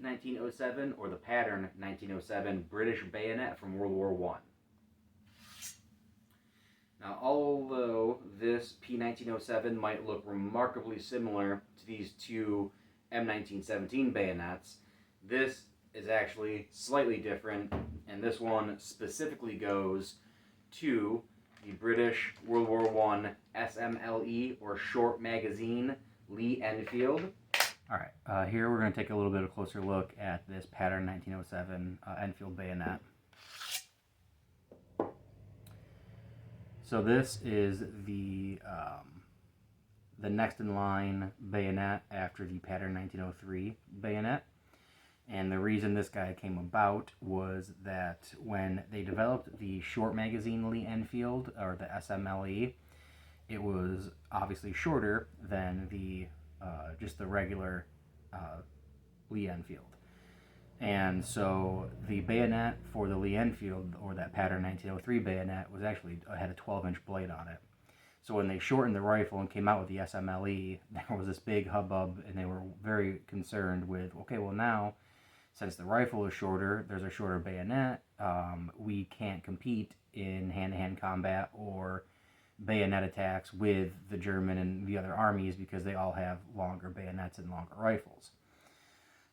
P1907 or the pattern 1907 British bayonet from World War I. Now, although this P1907 might look remarkably similar to these two M1917 bayonets, this is actually slightly different, and this one specifically goes to the British World War I SMLE, or short magazine, Lee Enfield. Alright, here we're going to take a little bit of a closer look at this pattern 1907 Enfield bayonet. So this is the next in line bayonet after the pattern 1903 bayonet. And the reason this guy came about was that when they developed the short magazine Lee Enfield, or the SMLE, it was obviously shorter than the just the regular Lee Enfield. And so the bayonet for the Lee Enfield, or that pattern 1903 bayonet, was actually had a 12-inch blade on it. So when they shortened the rifle and came out with the SMLE, there was this big hubbub, and they were very concerned with, okay, well now, since the rifle is shorter, there's a shorter bayonet, we can't compete in hand-to-hand combat or bayonet attacks with the German and the other armies because they all have longer bayonets and longer rifles.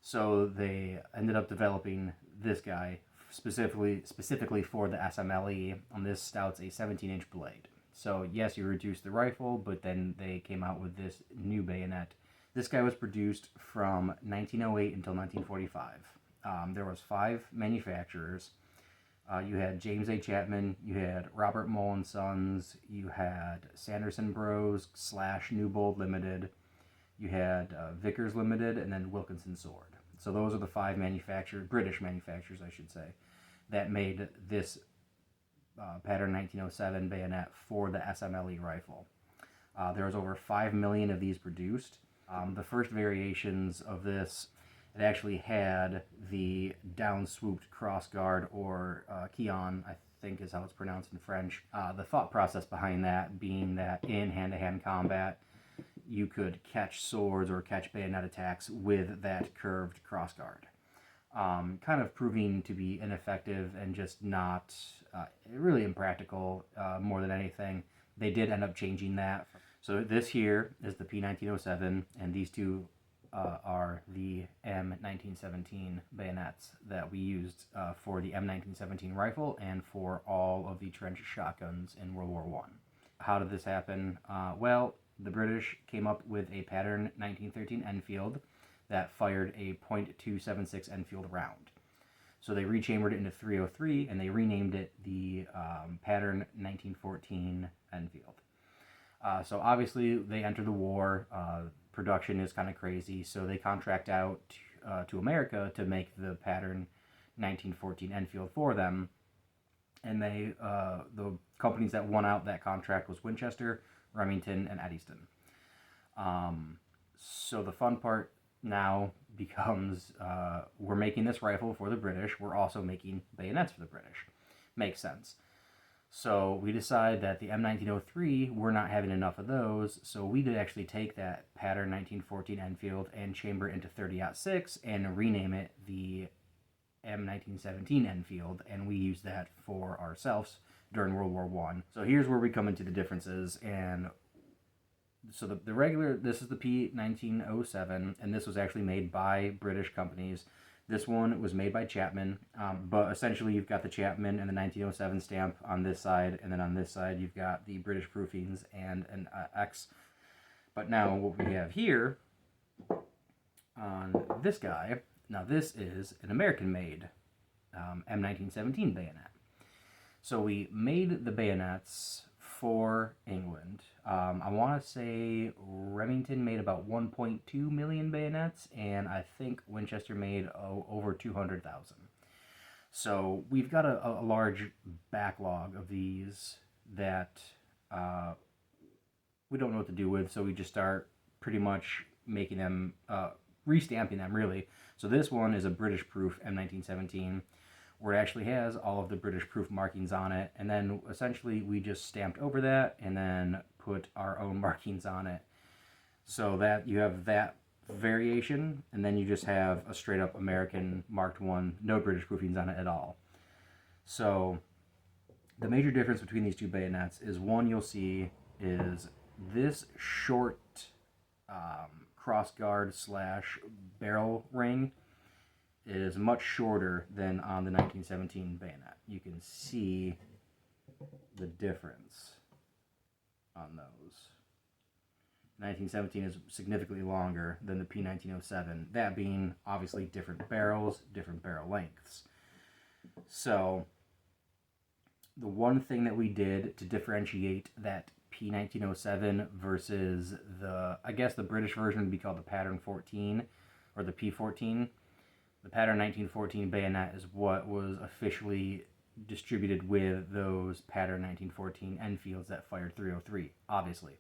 So they ended up developing this guy specifically for the SMLE, and this stouts a 17-inch blade. So yes, you reduced the rifle, but then they came out with this new bayonet. This guy was produced from 1908 until 1945. There was 5 manufacturers. You had James A. Chapman, you had Robert Mull & Sons, you had Sanderson Bros / Newbold Limited, you had Vickers Limited, and then Wilkinson Sword. So those are the 5 British manufacturers, I should say, that made this pattern 1907 bayonet for the SMLE rifle. There was over 5 million of these produced. The first variations of this, it actually had the down-swooped crossguard, or Keon, I think is how it's pronounced in French. The thought process behind that being that in hand-to-hand combat, you could catch swords or catch bayonet attacks with that curved crossguard. Kind of proving to be ineffective and just not really impractical more than anything. They did end up changing that. So this here is the P1907, and these two are the M1917 bayonets that we used for the M1917 rifle and for all of the trench shotguns in World War I. How did this happen? Well, the British came up with a pattern 1913 Enfield that fired a .276 Enfield round. So they rechambered it into .303, and they renamed it the pattern 1914 Enfield. So obviously they enter the war, production is kind of crazy, so they contract out to America to make the pattern 1914 Enfield for them. And they, the companies that won out that contract was Winchester, Remington, and Eddystone. So the fun part now becomes we're making this rifle for the British, we're also making bayonets for the British. Makes sense. So we decide that the M1903, we're not having enough of those, so we did actually take that pattern 1914 Enfield and chamber it into 30-06 and rename it the M1917 Enfield, and we used that for ourselves during World War I. So here's where we come into the differences. And so the regular, this is the P1907, and this was actually made by British companies. This one was made by Chapman, but essentially you've got the Chapman and the 1907 stamp on this side, and then on this side you've got the British proofings and an X. But now what we have here on this guy, now this is an American-made M1917 bayonet. So we made the bayonets for England. I want to say Remington made about 1.2 million bayonets, and I think Winchester made over 200,000. So we've got a large backlog of these that we don't know what to do with, so we just start pretty much making them, restamping them really. So this one is a British proof M1917, where it actually has all of the British proof markings on it, and then essentially we just stamped over that and then put our own markings on it, so that you have that variation, and then you just have a straight up American Marked I, no British proofings on it at all. So the major difference between these two bayonets is, one, you'll see is this short crossguard / barrel ring is much shorter than on the 1917 bayonet. You can see the difference on those. 1917 is significantly longer than the P1907, that being obviously different barrels, different barrel lengths. So the one thing that we did to differentiate that P1907 versus the, I guess the British version would be called the Pattern 14 or the P14. The Pattern 1914 bayonet is what was officially distributed with those Pattern 1914 Enfields that fired .303, obviously.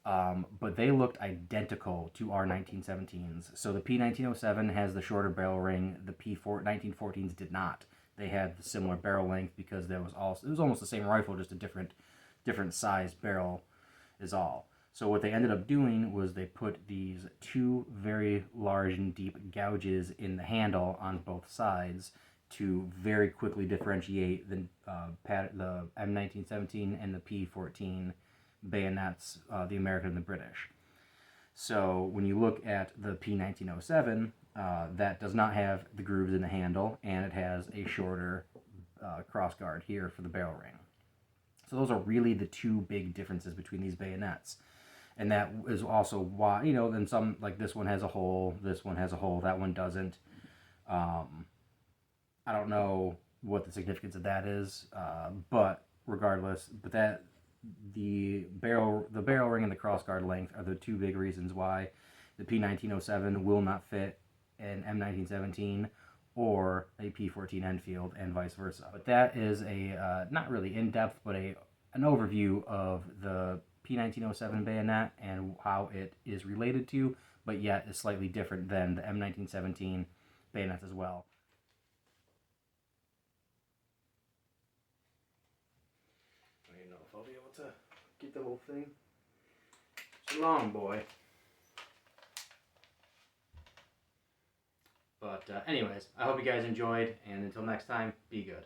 But they looked identical to our 1917s. So the P1907 has the shorter barrel ring. The P1914s did not. They had the similar barrel length because it was almost the same rifle, just a different size barrel is all. So what they ended up doing was they put these two very large and deep gouges in the handle on both sides to very quickly differentiate the M1917 and the P14 bayonets, the American and the British. So when you look at the P1907, that does not have the grooves in the handle, and it has a shorter crossguard here for the barrel ring. So those are really the two big differences between these bayonets. And that is also why, then some, like this one has a hole, this one has a hole, that one doesn't. I don't know what the significance of that is, but regardless, the barrel ring and the crossguard length are the two big reasons why the P1907 will not fit an M1917 or a P14 Enfield, and vice versa. But that is a not really in-depth, but an overview of the P1907 bayonet and how it is related to, but yet is slightly different than the M1917 bayonets as well. I don't know if I'll be able to get the whole thing. It's a long boy. But anyways, I hope you guys enjoyed, and until next time, be good.